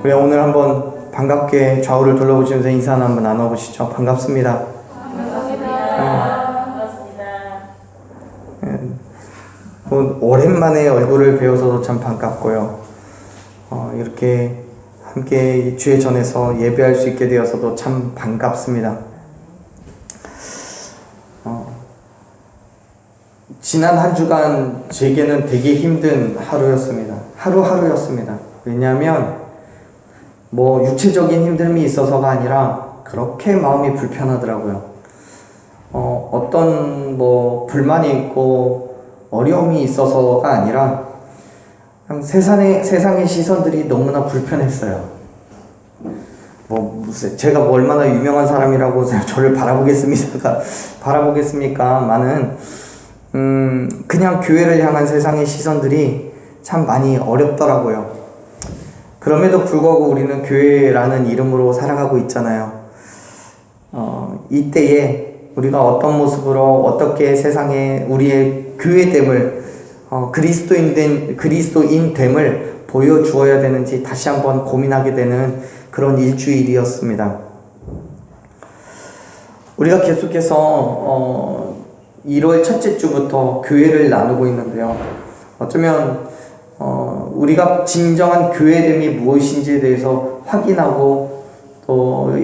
우리 오늘 한번 반갑게 좌우를 둘러보시면서 인사 한번 나눠보시죠. 반갑습니다. 오랜만에 얼굴을 뵈어서도 참 반갑고요. 이렇게 함께 주의 전에서 예배할 수 있게 되어서도 참 반갑습니다. 지난 한 주간 제게는 되게 힘든 하루였습니다. 하루하루였습니다. 왜냐하면 육체적인 힘듦이 있어서가 아니라 그렇게 마음이 불편하더라고요. 어떤 불만이 있고 어려움이 있어서가 아니라 그냥 세상의 시선들이 너무나 불편했어요. 제가 얼마나 유명한 사람이라고 저를 바라보겠습니까만은 그냥 교회를 향한 세상의 시선들이 참 많이 어렵더라고요. 그럼에도 불구하고 우리는 교회라는 이름으로 살아가고 있잖아요. 이때에 우리가 어떤 모습으로 어떻게 세상에 우리의 교회됨을 그리스도인됨을 보여주어야 되는지 다시 한번 고민하게 되는 그런 일주일이었습니다. 우리가 계속해서 1월 첫째 주부터 교회를 나누고 있는데요. 어쩌면 우리가 진정한 교회됨이 무엇인지에 대해서 확인하고 또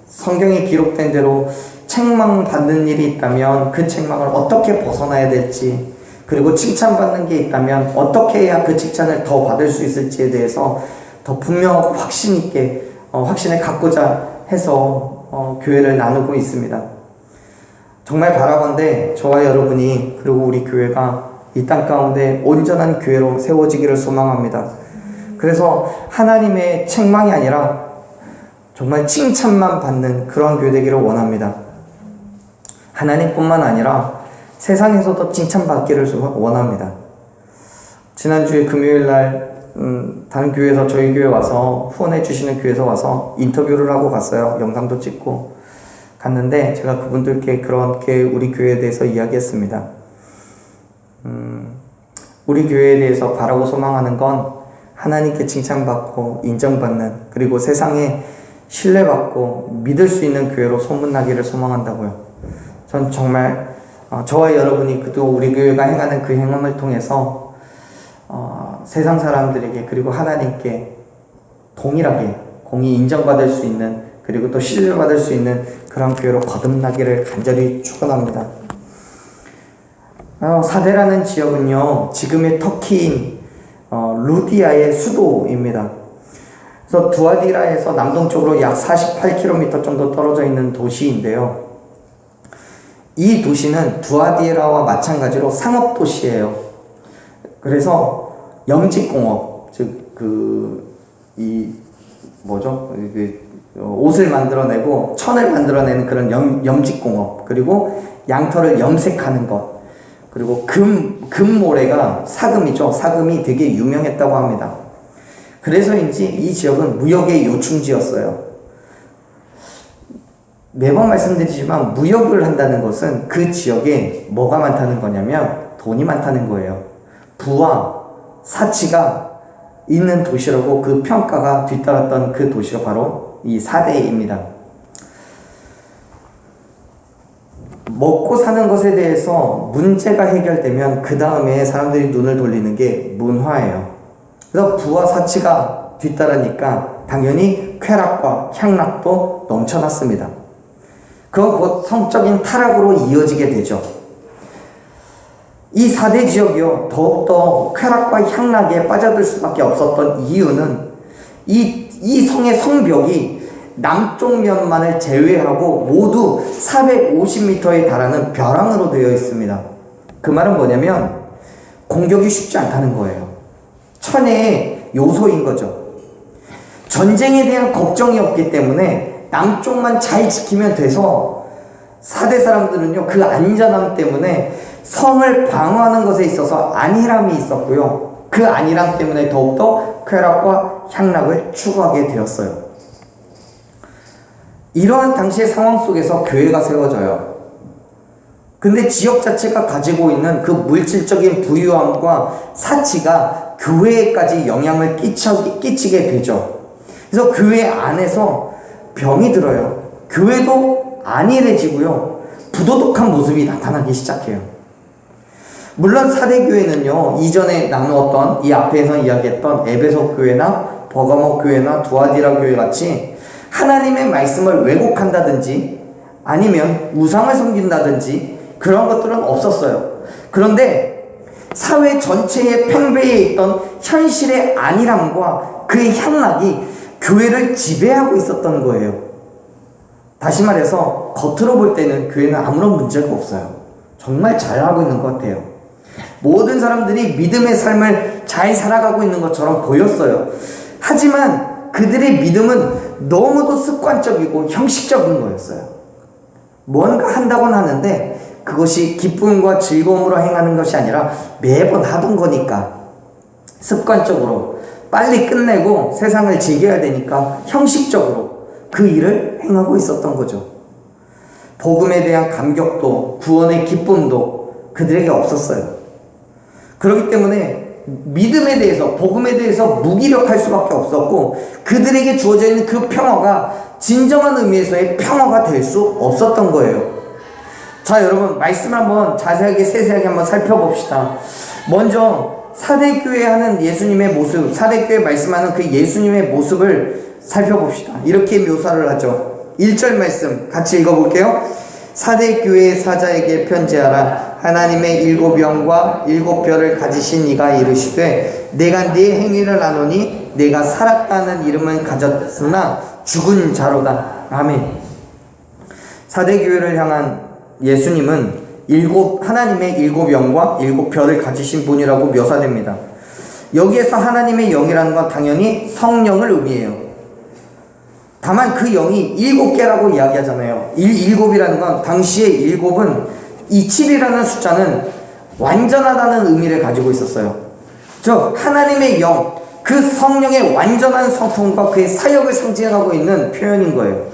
성경에 기록된 대로 책망받는 일이 있다면 그 책망을 어떻게 벗어나야 될지, 그리고 칭찬받는 게 있다면 어떻게 해야 그 칭찬을 더 받을 수 있을지에 대해서 더 분명하고 확신 있게 확신을 갖고자 해서 교회를 나누고 있습니다. 정말 바라건대 저와 여러분이 그리고 우리 교회가 이 땅 가운데 온전한 교회로 세워지기를 소망합니다. 그래서 하나님의 책망이 아니라 정말 칭찬만 받는 그러한 교회 되기를 원합니다. 하나님뿐만 아니라 세상에서도 칭찬받기를 원합니다. 지난주에 금요일날 다른 교회에서 저희 교회 와서 후원해 주시는 교회에서 와서 인터뷰를 하고 갔어요. 영상도 찍고 갔는데 제가 그분들께 그렇게 우리 교회에 대해서 이야기했습니다. 우리 교회에 대해서 바라고 소망하는 건 하나님께 칭찬받고 인정받는, 그리고 세상에 신뢰받고 믿을 수 있는 교회로 소문나기를 소망한다고요. 전 정말 저와 여러분이 또 우리 교회가 행하는 그 행함을 통해서 세상 사람들에게 그리고 하나님께 동일하게 공히 인정받을 수 있는, 그리고 또 신뢰받을 수 있는 그런 교회로 거듭나기를 간절히 축원합니다. 사데라는 지역은요, 지금의 터키인 루디아의 수도입니다. 그래서 두아디라에서 남동쪽으로 약 48km 정도 떨어져 있는 도시인데요. 이 도시는 두아디라와 마찬가지로 상업도시예요. 그래서 염직공업, 즉 옷을 만들어내고 천을 만들어내는 그런 염직공업, 그리고 양털을 염색하는 것, 그리고 금모래가 사금이죠. 사금이 되게 유명했다고 합니다. 그래서인지 이 지역은 무역의 요충지였어요. 매번 말씀드리지만 무역을 한다는 것은 그 지역에 뭐가 많다는 거냐면 돈이 많다는 거예요. 부와 사치가 있는 도시라고 그 평가가 뒤따랐던 그 도시가 바로 이 사대입니다. 먹고 사는 것에 대해서 문제가 해결되면 그 다음에 사람들이 눈을 돌리는 게 문화예요. 그래서 부와 사치가 뒤따르니까 당연히 쾌락과 향락도 넘쳐났습니다. 그건 곧 성적인 타락으로 이어지게 되죠. 이 4대 지역이요, 더욱더 쾌락과 향락에 빠져들 수밖에 없었던 이유는 이 성의 성벽이 남쪽 면만을 제외하고 모두 450m에 달하는 벼랑으로 되어 있습니다. 그 말은 뭐냐면 공격이 쉽지 않다는 거예요. 천혜의 요소인 거죠. 전쟁에 대한 걱정이 없기 때문에 남쪽만 잘 지키면 돼서 4대 사람들은요, 그 안전함 때문에 성을 방어하는 것에 있어서 안일함이 있었고요. 그 안일함 때문에 더욱더 쾌락과 향락을 추구하게 되었어요. 이러한 당시의 상황 속에서 교회가 세워져요. 근데 지역 자체가 가지고 있는 그 물질적인 부유함과 사치가 교회에까지 영향을 끼치게 되죠. 그래서 교회 안에서 병이 들어요. 교회도 안일해지고요. 부도덕한 모습이 나타나기 시작해요. 물론 사대교회는요, 이전에 나누었던 이 앞에서 이야기했던 에베소 교회나 버가모 교회나 두아디라 교회 같이 하나님의 말씀을 왜곡한다든지 아니면 우상을 섬긴다든지 그런 것들은 없었어요. 그런데 사회 전체에 팽배해 있던 현실의 안일함과 그의 향락이 교회를 지배하고 있었던 거예요. 다시 말해서 겉으로 볼 때는 교회는 아무런 문제가 없어요. 정말 잘하고 있는 것 같아요. 모든 사람들이 믿음의 삶을 잘 살아가고 있는 것처럼 보였어요. 하지만 그들의 믿음은 너무도 습관적이고 형식적인 거였어요. 뭔가 한다고는 하는데 그것이 기쁨과 즐거움으로 행하는 것이 아니라 매번 하던 거니까 습관적으로 빨리 끝내고 세상을 즐겨야 되니까 형식적으로 그 일을 행하고 있었던 거죠. 복음에 대한 감격도 구원의 기쁨도 그들에게 없었어요. 그렇기 때문에 믿음에 대해서, 복음에 대해서 무기력할 수밖에 없었고 그들에게 주어져 있는 그 평화가 진정한 의미에서의 평화가 될 수 없었던 거예요. 자, 여러분, 말씀을 한번 자세하게 세세하게 한번 살펴봅시다. 먼저 사대교회 하는 예수님의 모습, 사대교회 말씀하는 그 예수님의 모습을 살펴봅시다. 이렇게 묘사를 하죠. 1절 말씀 같이 읽어볼게요. 사대교회 사자에게 편지하라. 하나님의 7영과 7별을 가지신 이가 이르시되 내가 네 행위를 아노니 내가 살았다는 이름은 가졌으나 죽은 자로다. 아멘. 사대교회를 향한 예수님은 하나님의 7영과 7별을 가지신 분이라고 묘사됩니다. 여기에서 하나님의 영이라는 건 당연히 성령을 의미해요. 다만 그 영이 7개라고 이야기하잖아요. 7이라는 건 당시의 7은 이 7이라는 숫자는 완전하다는 의미를 가지고 있었어요. 즉 하나님의 영, 그 성령의 완전한 성품과 그의 사역을 상징하고 있는 표현인 거예요.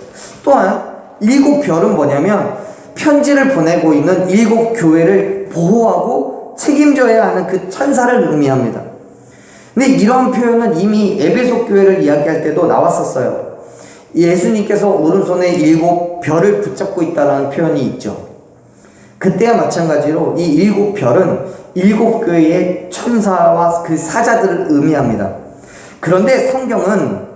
또한 7별은 뭐냐면 편지를 보내고 있는 7교회를 보호하고 책임져야 하는 그 천사를 의미합니다. 근데 이런 표현은 이미 에베소 교회를 이야기할 때도 나왔었어요. 예수님께서 오른손에 7별을 붙잡고 있다는 표현이 있죠. 그때와 마찬가지로 이 7별은 7교회의 천사와 그 사자들을 의미합니다. 그런데 성경은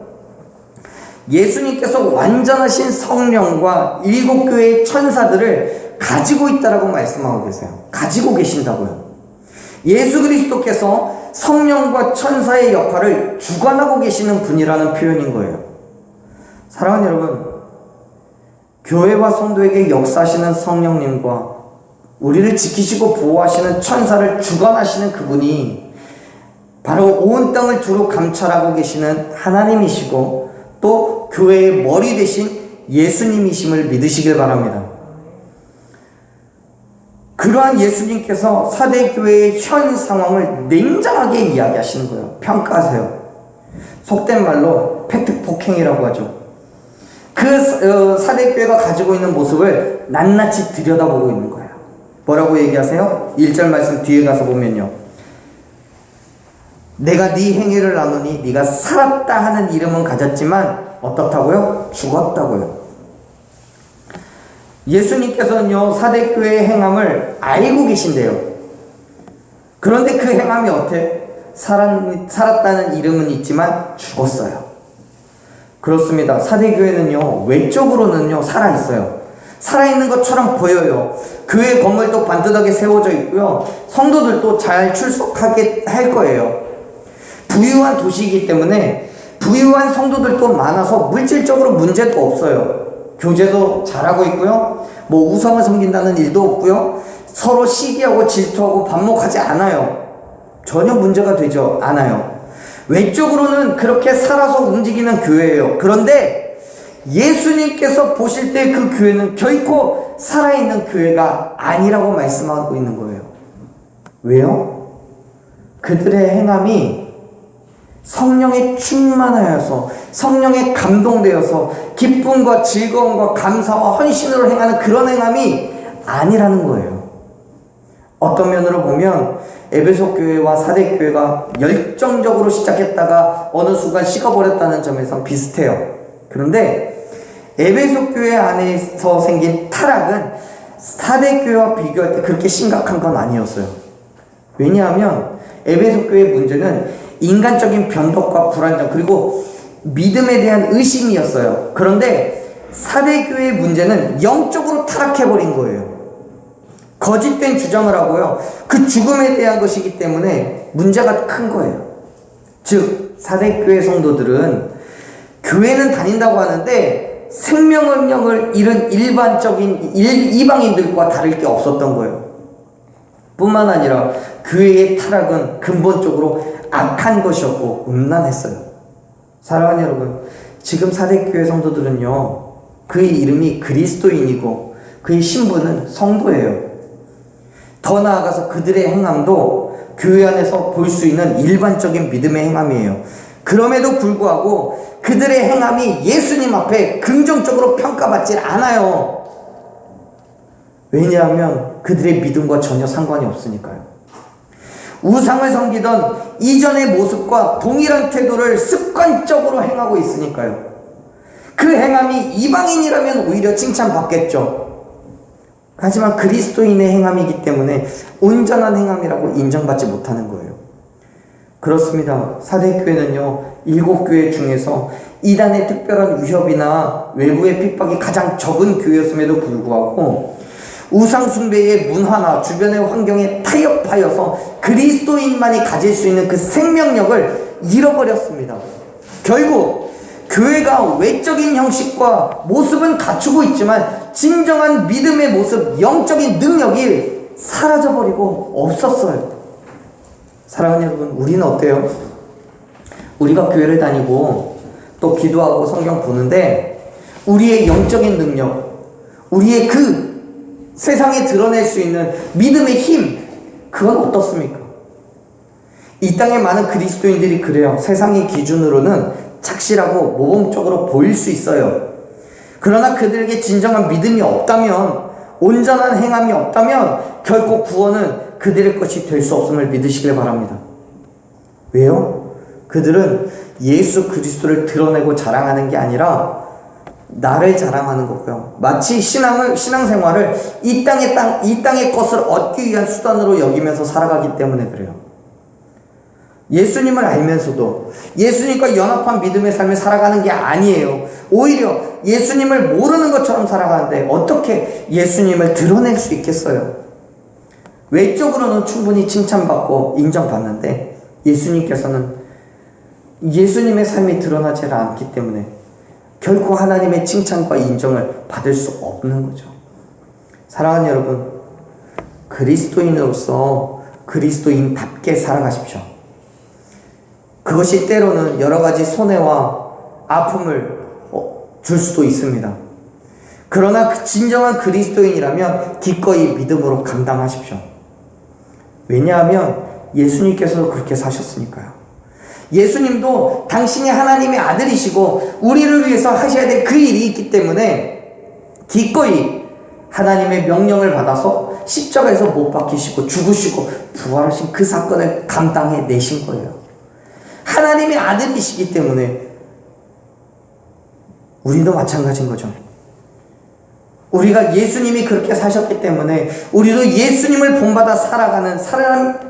예수님께서 완전하신 성령과 7교회의 천사들을 가지고 있다라고 말씀하고 계세요. 가지고 계신다고요. 예수 그리스도께서 성령과 천사의 역할을 주관하고 계시는 분이라는 표현인 거예요. 사랑하는 여러분, 교회와 성도에게 역사하시는 성령님과 우리를 지키시고 보호하시는 천사를 주관하시는 그분이 바로 온 땅을 두루 감찰하고 계시는 하나님이시고 또 교회의 머리 되신 예수님이심을 믿으시길 바랍니다. 그러한 예수님께서 사대교회의 현 상황을 냉정하게 이야기하시는 거예요. 평가하세요. 속된 말로 팩트 폭행이라고 하죠. 그 사대교회가 가지고 있는 모습을 낱낱이 들여다보고 있는 거예요. 뭐라고 얘기하세요? 1절 말씀 뒤에 가서 보면요. 내가 네 행위를 아노니 네가 살았다 하는 이름은 가졌지만 어떻다고요? 죽었다고요. 예수님께서는요 사대교회의 행함을 알고 계신대요. 그런데 그 행함이 어때? 살았다는 이름은 있지만 죽었어요. 그렇습니다. 사대교회는요 외적으로는요 살아있어요. 살아있는 것처럼 보여요. 교회 건물도 반듯하게 세워져 있고요. 성도들도 잘 출석하게 할 거예요. 부유한 도시이기 때문에 부유한 성도들도 많아서 물질적으로 문제도 없어요. 교제도 잘하고 있고요. 뭐 우상을 섬긴다는 일도 없고요. 서로 시기하고 질투하고 반목하지 않아요. 전혀 문제가 되지 않아요. 외적으로는 그렇게 살아서 움직이는 교회예요. 그런데 예수님께서 보실 때 그 교회는 결코 살아있는 교회가 아니라고 말씀하고 있는 거예요. 왜요? 그들의 행함이 성령에 충만하여서 성령에 감동되어서 기쁨과 즐거움과 감사와 헌신으로 행하는 그런 행함이 아니라는 거예요. 어떤 면으로 보면 에베소 교회와 사대 교회가 열정적으로 시작했다가 어느 순간 식어버렸다는 점에서 비슷해요. 그런데 에베소 교회 안에서 생긴 타락은 사대 교회와 비교할 때 그렇게 심각한 건 아니었어요. 왜냐하면 에베소 교회의 문제는 인간적인 변덕과 불안정 그리고 믿음에 대한 의심이었어요. 그런데 사대 교회의 문제는 영적으로 타락해버린 거예요. 거짓된 주장을 하고요. 그 죽음에 대한 것이기 때문에 문제가 큰 거예요. 즉 사대교회 성도들은 교회는 다닌다고 하는데 생명력을 잃은 일반적인 이방인들과 다를 게 없었던 거예요. 뿐만 아니라 교회의 타락은 근본적으로 악한 것이었고 음란했어요. 사랑하는 여러분, 지금 사대교회 성도들은요, 그의 이름이 그리스도인이고 그의 신분은 성도예요. 더 나아가서 그들의 행함도 교회 안에서 볼 수 있는 일반적인 믿음의 행함이에요. 그럼에도 불구하고 그들의 행함이 예수님 앞에 긍정적으로 평가받질 않아요. 왜냐하면 그들의 믿음과 전혀 상관이 없으니까요. 우상을 섬기던 이전의 모습과 동일한 태도를 습관적으로 행하고 있으니까요. 그 행함이 이방인이라면 오히려 칭찬받겠죠. 하지만 그리스도인의 행함이기 때문에 온전한 행함이라고 인정받지 못하는 거예요. 그렇습니다. 사대교회는요, 7교회 중에서 이단의 특별한 위협이나 외부의 핍박이 가장 적은 교회였음에도 불구하고 우상숭배의 문화나 주변의 환경에 타협하여서 그리스도인만이 가질 수 있는 그 생명력을 잃어버렸습니다. 결국 교회가 외적인 형식과 모습은 갖추고 있지만 진정한 믿음의 모습, 영적인 능력이 사라져버리고 없었어요. 사랑하는 여러분, 우리는 어때요? 우리가 교회를 다니고 또 기도하고 성경 보는데 우리의 영적인 능력, 우리의 그 세상에 드러낼 수 있는 믿음의 힘, 그건 어떻습니까? 이 땅에 많은 그리스도인들이 그래요. 세상의 기준으로는 착실하고 모범적으로 보일 수 있어요. 그러나 그들에게 진정한 믿음이 없다면, 온전한 행함이 없다면 결코 구원은 그들의 것이 될 수 없음을 믿으시길 바랍니다. 왜요? 그들은 예수 그리스도를 드러내고 자랑하는 게 아니라 나를 자랑하는 거고요. 마치 신앙생활을 이 땅의 것을 얻기 위한 수단으로 여기면서 살아가기 때문에 그래요. 예수님을 알면서도 예수님과 연합한 믿음의 삶을 살아가는 게 아니에요. 오히려 예수님을 모르는 것처럼 살아가는데 어떻게 예수님을 드러낼 수 있겠어요? 외적으로는 충분히 칭찬받고 인정받는데 예수님께서는 예수님의 삶이 드러나지 않기 때문에 결코 하나님의 칭찬과 인정을 받을 수 없는 거죠. 사랑하는 여러분, 그리스도인으로서 그리스도인답게 살아가십시오. 그것이 때로는 여러 가지 손해와 아픔을 줄 수도 있습니다. 그러나 그 진정한 그리스도인이라면 기꺼이 믿음으로 감당하십시오. 왜냐하면 예수님께서도 그렇게 사셨으니까요. 예수님도 당신이 하나님의 아들이시고 우리를 위해서 하셔야 될 그 일이 있기 때문에 기꺼이 하나님의 명령을 받아서 십자가에서 못 박히시고 죽으시고 부활하신 그 사건을 감당해 내신 거예요. 하나님의 아들이시기 때문에 우리도 마찬가지인 거죠. 우리가 예수님이 그렇게 사셨기 때문에 우리도 예수님을 본받아 살아가는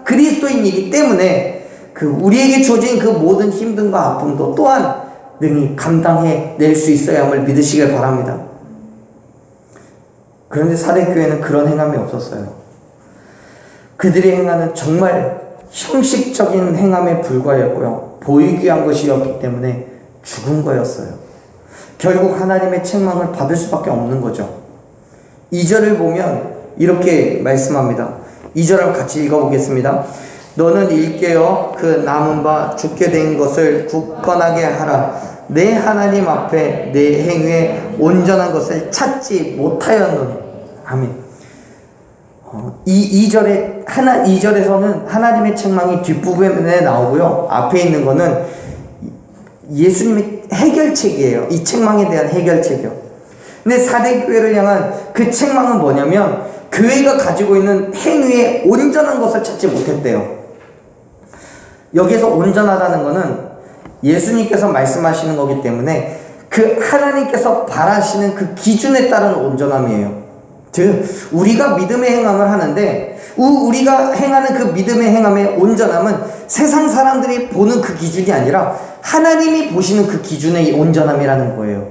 그리스도인이기 때문에 우리에게 주어진 그 모든 힘듦과 아픔도 또한 능히 감당해 낼 수 있어야 함을 믿으시길 바랍니다. 그런데 사대교회는 그런 행함이 없었어요. 그들의 행함은 정말 형식적인 행함에 불과했고요. 보이기 위한 것이었기 때문에 죽은 거였어요. 결국 하나님의 책망을 받을 수밖에 없는 거죠. 2절을 보면 이렇게 말씀합니다. 2절을 같이 읽어보겠습니다. 너는 일깨어 그 남은 바 죽게 된 것을 굳건하게 하라. 내 하나님 앞에 내 행위에 온전한 것을 찾지 못하였노니. 아멘. 2절에서는 하나님의 책망이 뒷부분에 나오고요. 앞에 있는 거는 예수님의 해결책이에요. 이 책망에 대한 해결책이요. 근데 사대교회를 향한 그 책망은 뭐냐면 교회가 가지고 있는 행위의 온전한 것을 찾지 못했대요. 여기에서 온전하다는 것은 예수님께서 말씀하시는 거기 때문에 그 하나님께서 바라시는 그 기준에 따른 온전함이에요. 즉 우리가 믿음의 행함을 하는데 우리가 행하는 그 믿음의 행함의 온전함은 세상 사람들이 보는 그 기준이 아니라 하나님이 보시는 그 기준의 온전함이라는 거예요.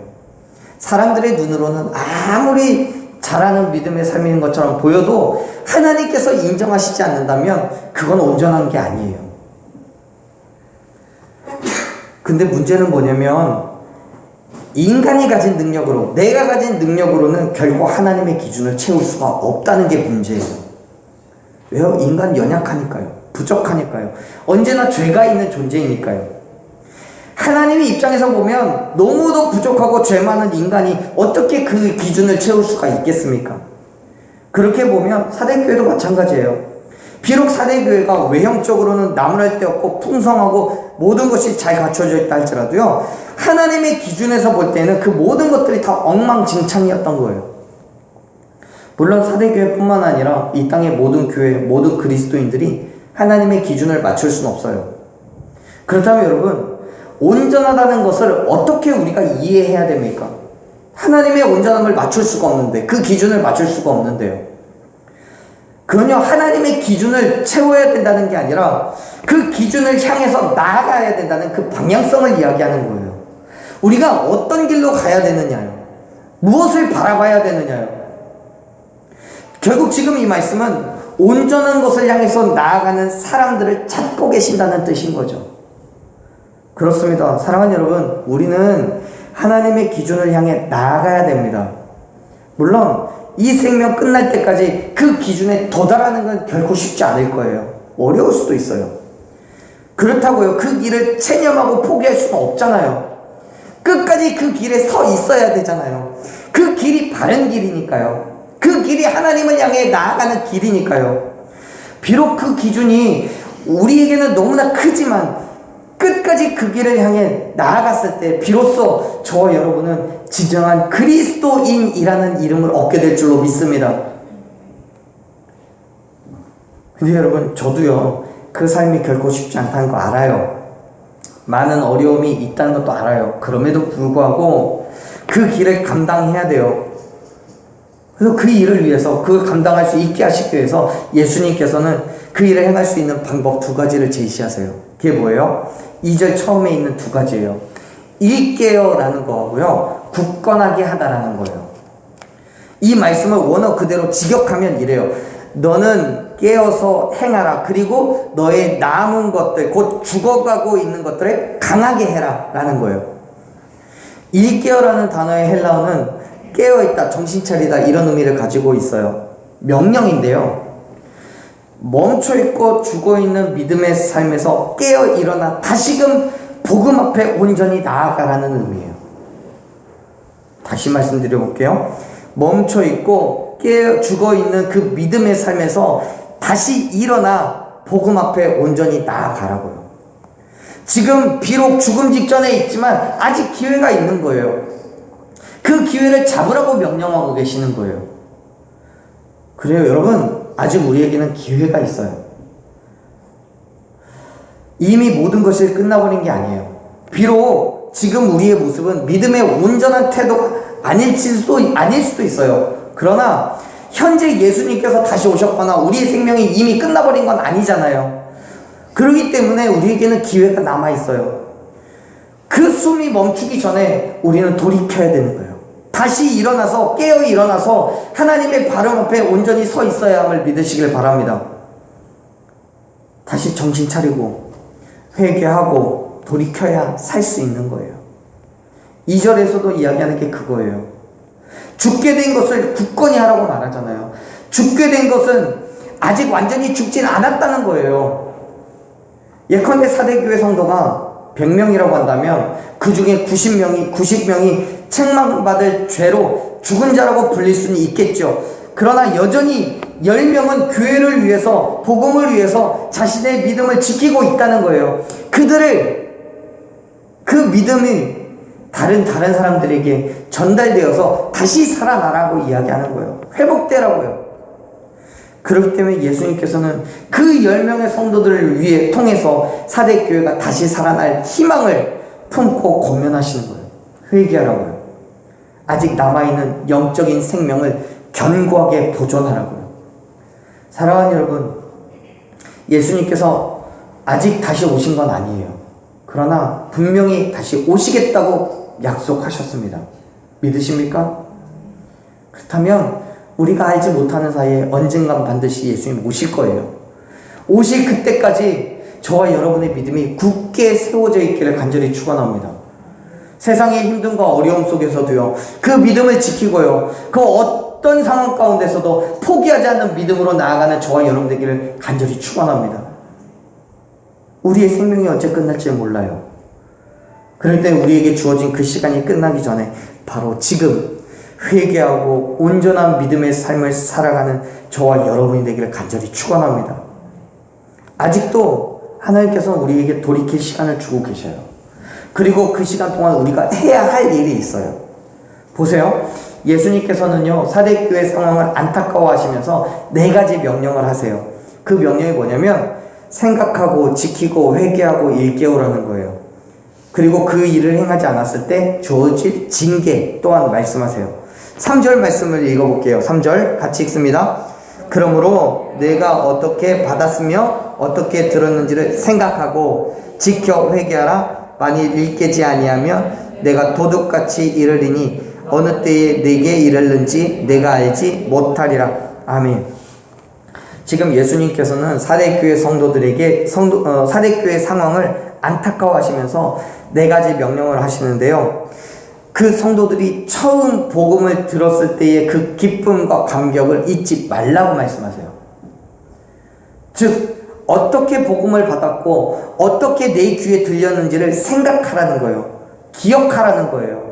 사람들의 눈으로는 아무리 잘하는 믿음의 삶인 것처럼 보여도 하나님께서 인정하시지 않는다면 그건 온전한 게 아니에요. 근데 문제는 뭐냐면 인간이 가진 능력으로, 내가 가진 능력으로는 결국 하나님의 기준을 채울 수가 없다는 게 문제예요. 왜요? 인간 연약하니까요. 부족하니까요. 언제나 죄가 있는 존재이니까요. 하나님의 입장에서 보면 너무도 부족하고 죄 많은 인간이 어떻게 그 기준을 채울 수가 있겠습니까? 그렇게 보면 사대교회도 마찬가지예요. 비록 사대교회가 외형적으로는 나무랄 데 없고 풍성하고 모든 것이 잘 갖춰져 있다 할지라도요, 하나님의 기준에서 볼 때는 그 모든 것들이 다 엉망진창이었던 거예요. 물론 사대교회뿐만 아니라 이 땅의 모든 교회, 모든 그리스도인들이 하나님의 기준을 맞출 수는 없어요. 그렇다면 여러분, 온전하다는 것을 어떻게 우리가 이해해야 됩니까? 하나님의 온전함을 맞출 수가 없는데, 그 기준을 맞출 수가 없는데요. 그건요, 하나님의 기준을 채워야 된다는 게 아니라 그 기준을 향해서 나아가야 된다는 그 방향성을 이야기하는 거예요. 우리가 어떤 길로 가야 되느냐요? 무엇을 바라봐야 되느냐요? 결국 지금 이 말씀은 온전한 것을 향해서 나아가는 사람들을 찾고 계신다는 뜻인 거죠. 그렇습니다. 사랑하는 여러분, 우리는 하나님의 기준을 향해 나아가야 됩니다. 물론 이 생명 끝날 때까지 그 기준에 도달하는 건 결코 쉽지 않을 거예요. 어려울 수도 있어요. 그렇다고요, 그 길을 체념하고 포기할 수는 없잖아요. 끝까지 그 길에 서 있어야 되잖아요. 그 길이 바른 길이니까요. 그 길이 하나님을 향해 나아가는 길이니까요. 비록 그 기준이 우리에게는 너무나 크지만 끝까지 그 길을 향해 나아갔을 때 비로소 저와 여러분은 진정한 그리스도인이라는 이름을 얻게 될 줄로 믿습니다. 근데 여러분, 저도요, 그 삶이 결코 쉽지 않다는 거 알아요. 많은 어려움이 있다는 것도 알아요. 그럼에도 불구하고 그 길을 감당해야 돼요. 그래서 그 일을 위해서, 그 감당할 수 있게 하시기 위해서 예수님께서는 그 일을 행할 수 있는 방법 두 가지를 제시하세요. 그게 뭐예요? 2절 처음에 있는 두 가지예요. 일깨어 라는 거하고요, 굳건하게 하다라는 거예요. 이 말씀을 원어 그대로 직역하면 이래요. 너는 깨어서 행하라. 그리고 너의 남은 것들, 곧 죽어가고 있는 것들을 강하게 해라 라는 거예요. 일깨어라는 단어의 헬라어는 깨어있다, 정신차리다 이런 의미를 가지고 있어요. 명령인데요, 멈춰있고 죽어있는 믿음의 삶에서 깨어 일어나 다시금 복음 앞에 온전히 나아가라는 의미예요. 다시 말씀드려 볼게요. 멈춰있고 깨어 죽어있는 그 믿음의 삶에서 다시 일어나 복음 앞에 온전히 나아가라고요. 지금 비록 죽음 직전에 있지만 아직 기회가 있는 거예요. 그 기회를 잡으라고 명령하고 계시는 거예요. 그래요, 여러분, 아직 우리에게는 기회가 있어요. 이미 모든 것이 끝나버린 게 아니에요. 비록 지금 우리의 모습은 믿음의 온전한 태도가 아닐 수도 있어요. 그러나 현재 예수님께서 다시 오셨거나 우리의 생명이 이미 끝나버린 건 아니잖아요. 그렇기 때문에 우리에게는 기회가 남아있어요. 그 숨이 멈추기 전에 우리는 돌이켜야 되는 거예요. 다시 일어나서, 깨어 일어나서 하나님의 발음 앞에 온전히 서 있어야 함을 믿으시길 바랍니다. 다시 정신 차리고 회개하고 돌이켜야 살 수 있는 거예요. 2절에서도 이야기하는 게 그거예요. 죽게 된 것을 굳건히 하라고 말하잖아요. 죽게 된 것은 아직 완전히 죽진 않았다는 거예요. 예컨대 사대교회 성도가 100명이라고 한다면 그 중에 90명이 책망받을 죄로 죽은 자라고 불릴 수는 있겠죠. 그러나 여전히 10명은 교회를 위해서, 복음을 위해서 자신의 믿음을 지키고 있다는 거예요. 그들을, 그 믿음이 다른 사람들에게 전달되어서 다시 살아나라고 이야기하는 거예요. 회복되라고요. 그렇기 때문에 예수님께서는 그 10명의 성도들을 위해 통해서 사대교회가 다시 살아날 희망을 품고 권면하시는 거예요. 회개하라고요. 아직 남아있는 영적인 생명을 견고하게 보존하라고요. 사랑하는 여러분, 예수님께서 아직 다시 오신 건 아니에요. 그러나 분명히 다시 오시겠다고 약속하셨습니다. 믿으십니까? 그렇다면 우리가 알지 못하는 사이에 언젠간 반드시 예수님 오실 거예요. 오실 그때까지 저와 여러분의 믿음이 굳게 세워져 있기를 간절히 축원합니다. 세상의 힘듦과 어려움 속에서도요, 그 믿음을 지키고요, 그 어떤 상황 가운데서도 포기하지 않는 믿음으로 나아가는 저와 여러분 되기를 간절히 축원합니다. 우리의 생명이 언제 끝날지 몰라요. 그럴 때 우리에게 주어진 그 시간이 끝나기 전에 바로 지금 회개하고 온전한 믿음의 삶을 살아가는 저와 여러분이 되기를 간절히 축원합니다. 아직도 하나님께서 우리에게 돌이킬 시간을 주고 계셔요. 그리고 그 시간 동안 우리가 해야 할 일이 있어요. 보세요. 예수님께서는요, 사대교회 상황을 안타까워하시면서 4가지 명령을 하세요. 그 명령이 뭐냐면 생각하고 지키고 회개하고 일깨우라는 거예요. 그리고 그 일을 행하지 않았을 때 주어질 징계 또한 말씀하세요. 3절 말씀을 읽어볼게요. 3절 같이 읽습니다. 그러므로 내가 어떻게 받았으며 어떻게 들었는지를 생각하고 지켜 회개하라. 만일 일깨지 아니하면 내가 도둑같이 이르리니 어느 때에 내게 이르는지 내가 알지 못하리라. 아멘. 지금 예수님께서는 사대교회 성도들에게 사대교회 상황을 안타까워하시면서 4가지 명령을 하시는데요. 그 성도들이 처음 복음을 들었을 때의 그 기쁨과 감격을 잊지 말라고 말씀하세요. 즉 어떻게 복음을 받았고 어떻게 내 귀에 들렸는지를 생각하라는 거예요. 기억하라는 거예요.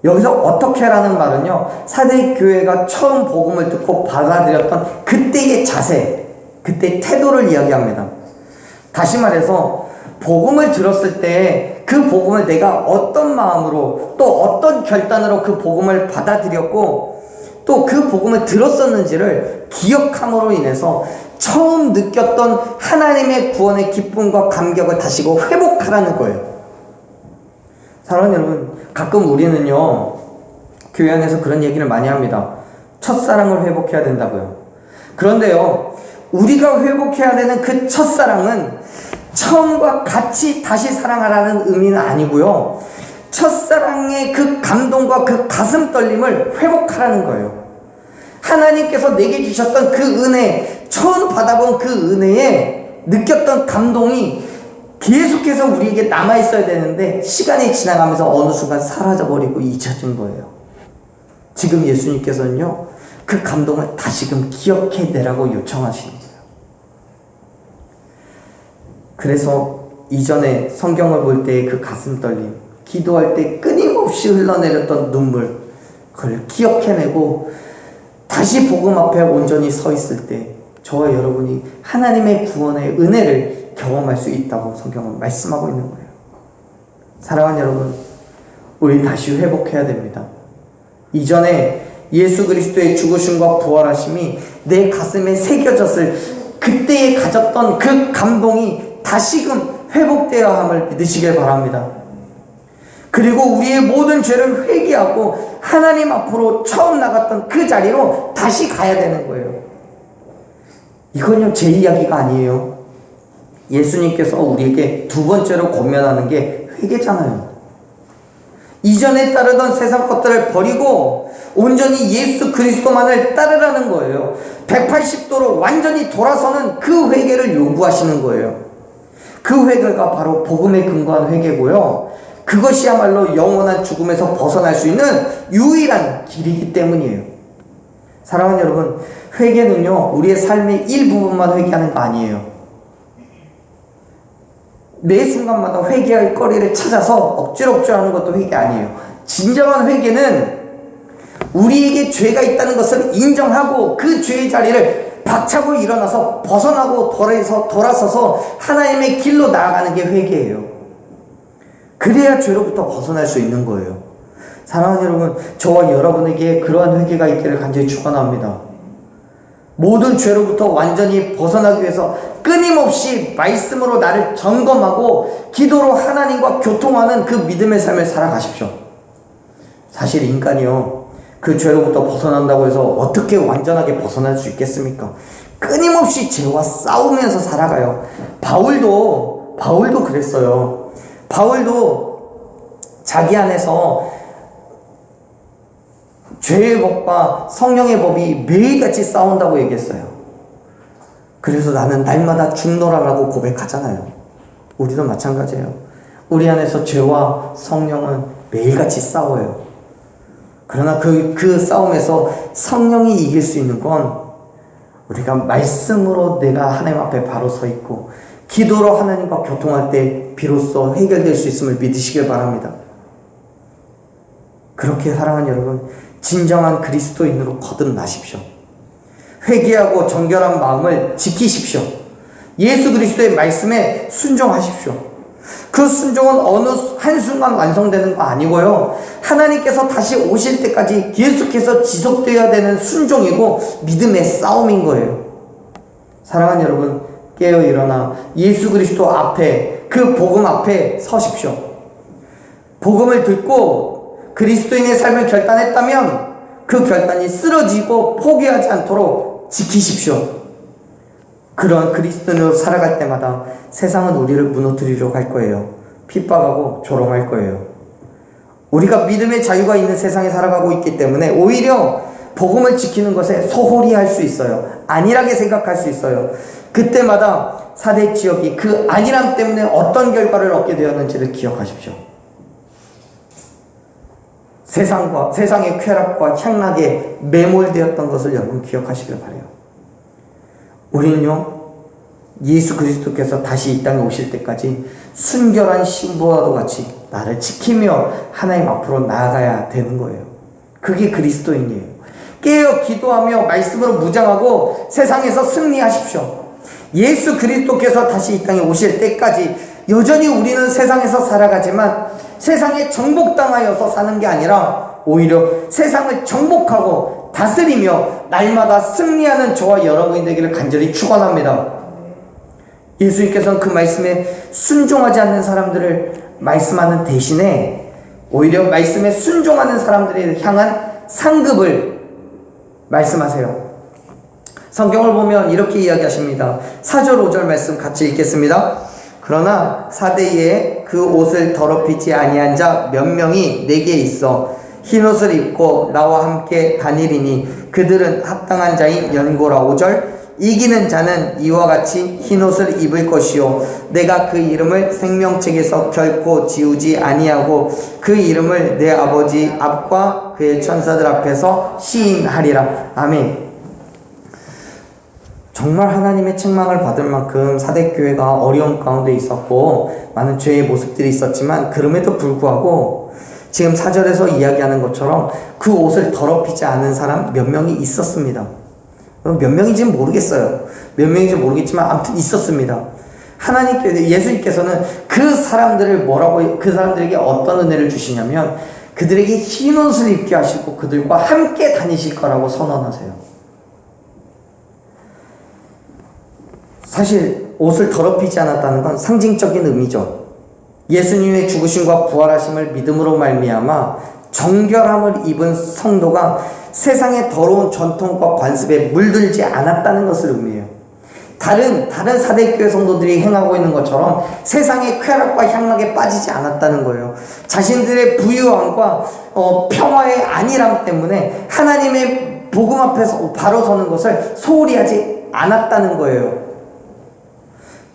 여기서 어떻게라는 말은요, 사대교회가 처음 복음을 듣고 받아들였던 그때의 자세, 그때의 태도를 이야기합니다. 다시 말해서 복음을 들었을 때 그 복음을 내가 어떤 마음으로 또 어떤 결단으로 그 복음을 받아들였고 또 그 복음을 들었었는지를 기억함으로 인해서 처음 느꼈던 하나님의 구원의 기쁨과 감격을 다시고 회복하라는 거예요. 사랑하는 여러분, 가끔 우리는요, 교회 안에서 그런 얘기를 많이 합니다. 첫사랑을 회복해야 된다고요. 그런데요, 우리가 회복해야 되는 그 첫사랑은 처음과 같이 다시 사랑하라는 의미는 아니고요, 첫사랑의 그 감동과 그 가슴 떨림을 회복하라는 거예요. 하나님께서 내게 주셨던 그 은혜, 처음 받아본 그 은혜에 느꼈던 감동이 계속해서 우리에게 남아있어야 되는데 시간이 지나가면서 어느 순간 사라져버리고 잊혀진 거예요. 지금 예수님께서는요, 그 감동을 다시금 기억해내라고 요청하시는 거예요. 그래서 이전에 성경을 볼 때의 그 가슴 떨림, 기도할 때 끊임없이 흘러내렸던 눈물, 그걸 기억해내고 다시 복음 앞에 온전히 서 있을 때 저와 여러분이 하나님의 구원의 은혜를 경험할 수 있다고 성경은 말씀하고 있는 거예요. 사랑하는 여러분, 우리 다시 회복해야 됩니다. 이전에 예수 그리스도의 죽으심과 부활하심이 내 가슴에 새겨졌을 그때에 가졌던 그 감동이 다시금 회복되어야 함을 믿으시길 바랍니다. 그리고 우리의 모든 죄를 회개하고 하나님 앞으로 처음 나갔던 그 자리로 다시 가야 되는 거예요. 이건요, 제 이야기가 아니에요. 예수님께서 우리에게 2번째로 권면하는 게 회개잖아요. 이전에 따르던 세상 것들을 버리고 온전히 예수 그리스도만을 따르라는 거예요. 180도로 완전히 돌아서는 그 회개를 요구하시는 거예요. 그 회개가 바로 복음에 근거한 회개고요, 그것이야말로 영원한 죽음에서 벗어날 수 있는 유일한 길이기 때문이에요. 사랑하는 여러분, 회개는요, 우리의 삶의 일부분만 회개하는 거 아니에요. 매 순간마다 회개할 거리를 찾아서 억지로 하는 것도 회개 아니에요. 진정한 회개는 우리에게 죄가 있다는 것을 인정하고 그 죄의 자리를 박차고 일어나서 벗어나고 돌아서서 하나님의 길로 나아가는 게 회개예요. 그래야 죄로부터 벗어날 수 있는 거예요. 사랑하는 여러분, 저와 여러분에게 그러한 회개가 있기를 간절히 축원합니다. 모든 죄로부터 완전히 벗어나기 위해서 끊임없이 말씀으로 나를 점검하고 기도로 하나님과 교통하는 그 믿음의 삶을 살아가십시오. 사실 인간이요, 그 죄로부터 벗어난다고 해서 어떻게 완전하게 벗어날 수 있겠습니까? 끊임없이 죄와 싸우면서 살아가요. 바울도 그랬어요. 바울도 자기 안에서 죄의 법과 성령의 법이 매일같이 싸운다고 얘기했어요. 그래서 나는 날마다 죽노라라고 고백하잖아요. 우리도 마찬가지예요. 우리 안에서 죄와 성령은 매일같이 싸워요. 그러나 그 싸움에서 성령이 이길 수 있는 건 우리가 말씀으로 내가 하나님 앞에 바로 서 있고 기도로 하나님과 교통할 때 비로소 해결될 수 있음을 믿으시길 바랍니다. 그렇게 사랑하는 여러분, 진정한 그리스도인으로 거듭나십시오. 회개하고 정결한 마음을 지키십시오. 예수 그리스도의 말씀에 순종하십시오. 그 순종은 어느 한순간 완성되는 거 아니고요, 하나님께서 다시 오실 때까지 계속해서 지속되어야 되는 순종이고 믿음의 싸움인 거예요. 사랑하는 여러분, 깨어 일어나 예수 그리스도 앞에, 그 복음 앞에 서십시오. 복음을 듣고 그리스도인의 삶을 결단했다면 그 결단이 쓰러지고 포기하지 않도록 지키십시오. 그런 그리스도인으로 살아갈 때마다 세상은 우리를 무너뜨리려고 할 거예요. 핍박하고 조롱할 거예요. 우리가 믿음의 자유가 있는 세상에 살아가고 있기 때문에 오히려 복음을 지키는 것에 소홀히 할 수 있어요. 안일하게 생각할 수 있어요. 그때마다 사대 지역이 그 안일함 때문에 어떤 결과를 얻게 되었는지를 기억하십시오. 세상의 쾌락과 향락에 매몰되었던 것을 여러분 기억하시길 바라요. 우리는요, 예수 그리스도께서 다시 이 땅에 오실 때까지 순결한 신부와도 같이 나를 지키며 하나님 앞으로 나아가야 되는 거예요. 그게 그리스도인이에요. 깨어 기도하며 말씀으로 무장하고 세상에서 승리하십시오. 예수 그리스도께서 다시 이 땅에 오실 때까지 여전히 우리는 세상에서 살아가지만 세상에 정복당하여서 사는 게 아니라 오히려 세상을 정복하고 다스리며 날마다 승리하는 저와 여러분이 되기를 간절히 축원합니다. 예수님께서는 그 말씀에 순종하지 않는 사람들을 말씀하는 대신에 오히려 말씀에 순종하는 사람들에 향한 상급을 말씀하세요. 성경을 보면 이렇게 이야기하십니다. 4절 5절 말씀 같이 읽겠습니다. 그러나 사대에 그 옷을 더럽히지 아니한 자 몇 명이 내게 있어 흰옷을 입고 나와 함께 다니리니 그들은 합당한 자인 연고라. 5절 이기는 자는 이와 같이 흰옷을 입을 것이요 내가 그 이름을 생명책에서 결코 지우지 아니하고 그 이름을 내 아버지 앞과 그의 천사들 앞에서 시인하리라. 아멘. 정말 하나님의 책망을 받을 만큼 사대교회가 어려운 가운데 있었고 많은 죄의 모습들이 있었지만 그럼에도 불구하고 지금 4절에서 이야기하는 것처럼 그 옷을 더럽히지 않은 사람 몇 명이 있었습니다. 몇 명인지는 모르겠어요. 몇 명인지 모르겠지만 아무튼 있었습니다. 예수님께서는 그 사람들에게 어떤 은혜를 주시냐면 그들에게 흰 옷을 입게 하시고 그들과 함께 다니실 거라고 선언하세요. 사실 옷을 더럽히지 않았다는 건 상징적인 의미죠. 예수님의 죽으심과 부활하심을 믿음으로 말미암아 정결함을 입은 성도가 세상의 더러운 전통과 관습에 물들지 않았다는 것을 의미해요. 다른 사대교회 성도들이 행하고 있는 것처럼 세상의 쾌락과 향락에 빠지지 않았다는 거예요. 자신들의 부유함과 평화의 안일함 때문에 하나님의 복음 앞에서 바로 서는 것을 소홀히 하지 않았다는 거예요.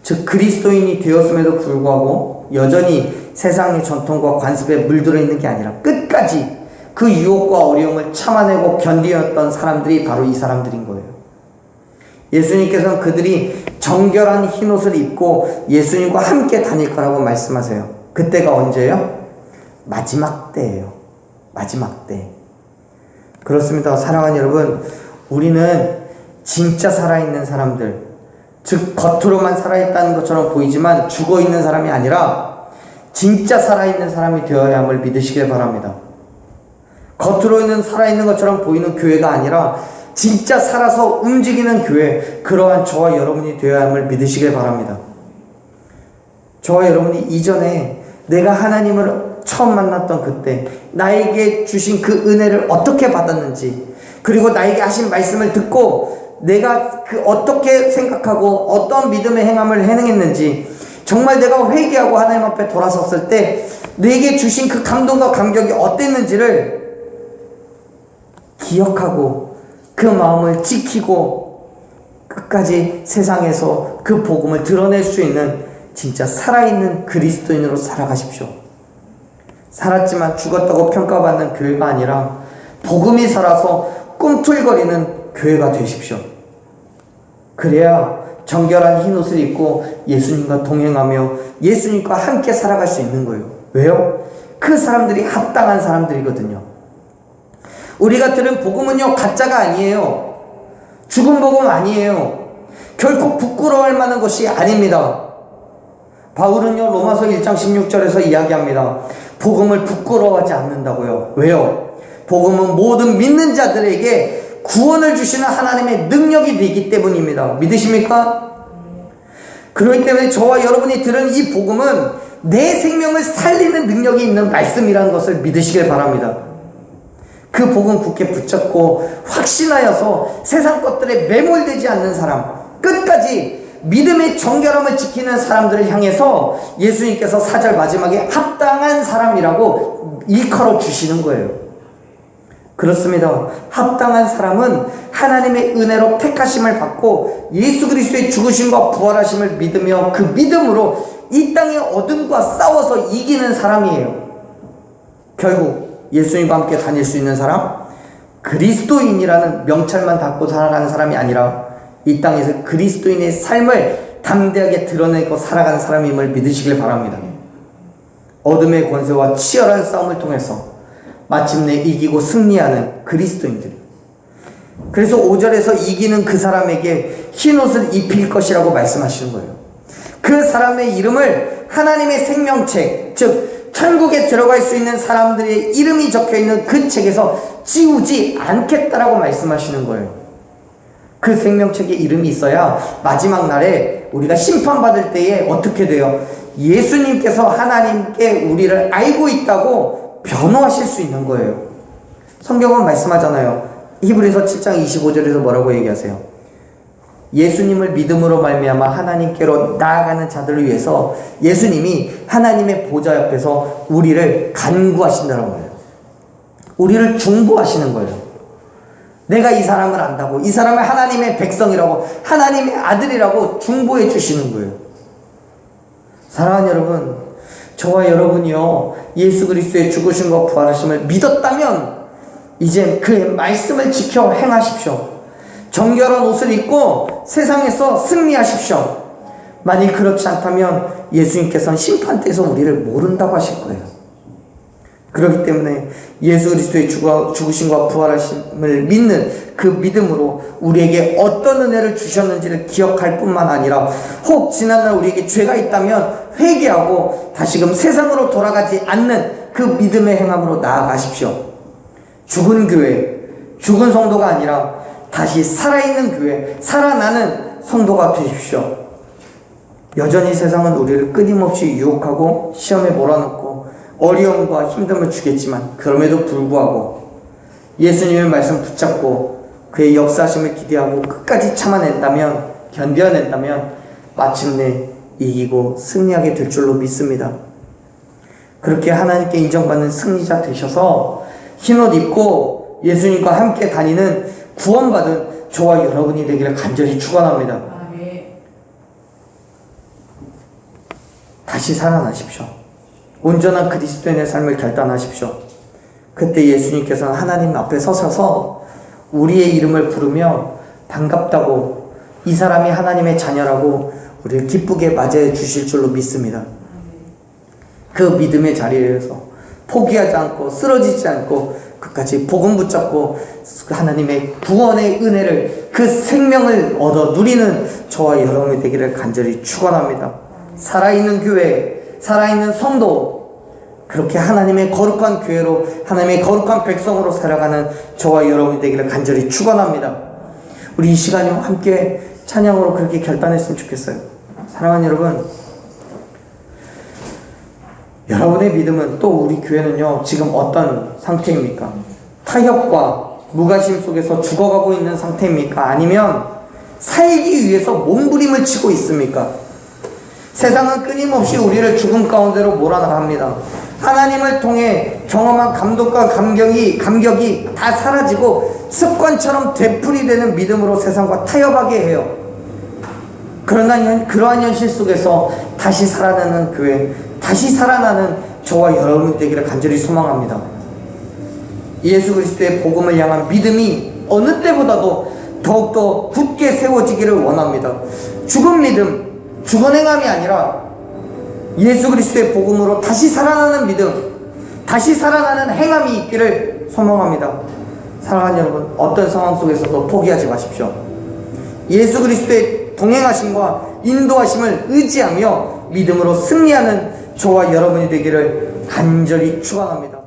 즉 그리스도인이 되었음에도 불구하고 여전히 세상의 전통과 관습에 물들어 있는 게 아니라 끝까지 그 유혹과 어려움을 참아내고 견디었던 사람들이 바로 이 사람들인 거예요. 예수님께서는 그들이 정결한 흰옷을 입고 예수님과 함께 다닐 거라고 말씀하세요. 그때가 언제예요? 마지막 때예요. 마지막 때. 그렇습니다. 사랑하는 여러분, 우리는 진짜 살아있는 사람들, 즉 겉으로만 살아있다는 것처럼 보이지만 죽어있는 사람이 아니라 진짜 살아있는 사람이 되어야 함을 믿으시길 바랍니다. 겉으로는 살아있는 것처럼 보이는 교회가 아니라 진짜 살아서 움직이는 교회, 그러한 저와 여러분이 되어야 함을 믿으시길 바랍니다. 저와 여러분이 이전에 내가 하나님을 처음 만났던 그때 나에게 주신 그 은혜를 어떻게 받았는지, 그리고 나에게 하신 말씀을 듣고 내가 그 어떻게 생각하고 어떤 믿음의 행함을 행했는지, 정말 내가 회개하고 하나님 앞에 돌아섰을 때 내게 주신 그 감동과 감격이 어땠는지를 기억하고 그 마음을 지키고 끝까지 세상에서 그 복음을 드러낼 수 있는 진짜 살아있는 그리스도인으로 살아가십시오. 살았지만 죽었다고 평가받는 교회가 아니라 복음이 살아서 꿈틀거리는 교회가 되십시오. 그래야 정결한 흰옷을 입고 예수님과 동행하며 예수님과 함께 살아갈 수 있는 거예요. 왜요? 그 사람들이 합당한 사람들이거든요. 우리가 들은 복음은요, 가짜가 아니에요. 죽은 복음 아니에요. 결코 부끄러워할 만한 것이 아닙니다. 바울은요, 로마서 1장 16절에서 이야기합니다. 복음을 부끄러워하지 않는다고요. 왜요? 복음은 모든 믿는 자들에게 구원을 주시는 하나님의 능력이 되기 때문입니다. 믿으십니까? 그렇기 때문에 저와 여러분이 들은 이 복음은 내 생명을 살리는 능력이 있는 말씀이라는 것을 믿으시길 바랍니다. 그 복음 굳게 붙잡고 확신하여서 세상 것들에 매몰되지 않는 사람, 끝까지 믿음의 정결함을 지키는 사람들을 향해서 예수님께서 4절 마지막에 합당한 사람이라고 일컬어 주시는 거예요. 그렇습니다. 합당한 사람은 하나님의 은혜로 택하심을 받고 예수 그리스도의 죽으심과 부활하심을 믿으며 그 믿음으로 이 땅의 어둠과 싸워서 이기는 사람이에요. 결국 예수님과 함께 다닐 수 있는 사람, 그리스도인이라는 명찰만 갖고 살아가는 사람이 아니라 이 땅에서 그리스도인의 삶을 담대하게 드러내고 살아가는 사람임을 믿으시길 바랍니다. 어둠의 권세와 치열한 싸움을 통해서 마침내 이기고 승리하는 그리스도인들. 그래서 5절에서 이기는 그 사람에게 흰옷을 입힐 것이라고 말씀하시는 거예요. 그 사람의 이름을 하나님의 생명책, 즉 천국에 들어갈 수 있는 사람들의 이름이 적혀있는 그 책에서 지우지 않겠다라고 말씀하시는 거예요. 그 생명책에 이름이 있어야 마지막 날에 우리가 심판받을 때에 어떻게 돼요? 예수님께서 하나님께 우리를 알고 있다고 변호하실 수 있는 거예요. 성경은 말씀하잖아요. 히브리서 7장 25절에서 뭐라고 얘기하세요? 예수님을 믿음으로 말미암아 하나님께로 나아가는 자들을 위해서 예수님이 하나님의 보좌 옆에서 우리를 간구하신다는 거예요. 우리를 중보하시는 거예요. 내가 이 사람을 안다고, 이 사람을 하나님의 백성이라고, 하나님의 아들이라고 중보해 주시는 거예요. 사랑하는 여러분, 저와 여러분이요, 예수 그리스도의 죽으심과 부활하심을 믿었다면 이제 그의 말씀을 지켜 행하십시오. 정결한 옷을 입고 세상에서 승리하십시오. 만일 그렇지 않다면 예수님께서는 심판대에서 우리를 모른다고 하실 거예요. 그렇기 때문에 예수 그리스도의 죽으심과 부활하심을 믿는 그 믿음으로 우리에게 어떤 은혜를 주셨는지를 기억할 뿐만 아니라 혹 지난날 우리에게 죄가 있다면 회개하고 다시금 세상으로 돌아가지 않는 그 믿음의 행함으로 나아가십시오. 죽은 교회, 죽은 성도가 아니라 다시 살아있는 교회, 살아나는 성도가 되십시오. 여전히 세상은 우리를 끊임없이 유혹하고 시험에 몰아넣고 어려움과 힘듦을 주겠지만 그럼에도 불구하고 예수님의 말씀 붙잡고 그의 역사하심을 기대하고 끝까지 참아낸다면, 견뎌낸다면 마침내 이기고 승리하게 될 줄로 믿습니다. 그렇게 하나님께 인정받는 승리자 되셔서 흰옷 입고 예수님과 함께 다니는 구원받은 저와 여러분이 되기를 간절히 축원합니다. 다시 살아나십시오. 온전한 그리스도인의 삶을 결단하십시오. 그때 예수님께서는 하나님 앞에 서셔서 우리의 이름을 부르며 반갑다고, 이 사람이 하나님의 자녀라고 우리를 기쁘게 맞이해 주실 줄로 믿습니다. 그 믿음의 자리에서 포기하지 않고 쓰러지지 않고 끝까지 복음 붙잡고 하나님의 구원의 은혜를, 그 생명을 얻어 누리는 저와 여러분이 되기를 간절히 축원합니다. 살아있는 교회, 살아있는 성도, 그렇게 하나님의 거룩한 교회로, 하나님의 거룩한 백성으로 살아가는 저와 여러분이 되기를 간절히 축원합니다. 우리 이 시간에 함께 찬양으로 그렇게 결단했으면 좋겠어요. 사랑하는 여러분, 여러분의 믿음은, 또 우리 교회는요 지금 어떤 상태입니까? 타협과 무관심 속에서 죽어가고 있는 상태입니까? 아니면 살기 위해서 몸부림을 치고 있습니까? 세상은 끊임없이 우리를 죽음 가운데로 몰아나갑니다. 하나님을 통해 경험한 감동과 감격이 다 사라지고 습관처럼 되풀이되는 믿음으로 세상과 타협하게 해요. 그러나 그러한 현실 속에서 다시 살아나는 교회, 다시 살아나는 저와 여러분이 되기를 간절히 소망합니다. 예수 그리스도의 복음을 향한 믿음이 어느 때보다도 더욱더 굳게 세워지기를 원합니다. 죽은 믿음, 죽은 행함이 아니라 예수 그리스도의 복음으로 다시 살아나는 믿음, 다시 살아나는 행함이 있기를 소망합니다. 사랑하는 여러분, 어떤 상황 속에서도 포기하지 마십시오. 예수 그리스도의 동행하심과 인도하심을 의지하며 믿음으로 승리하는 저와 여러분이 되기를 간절히 축원합니다.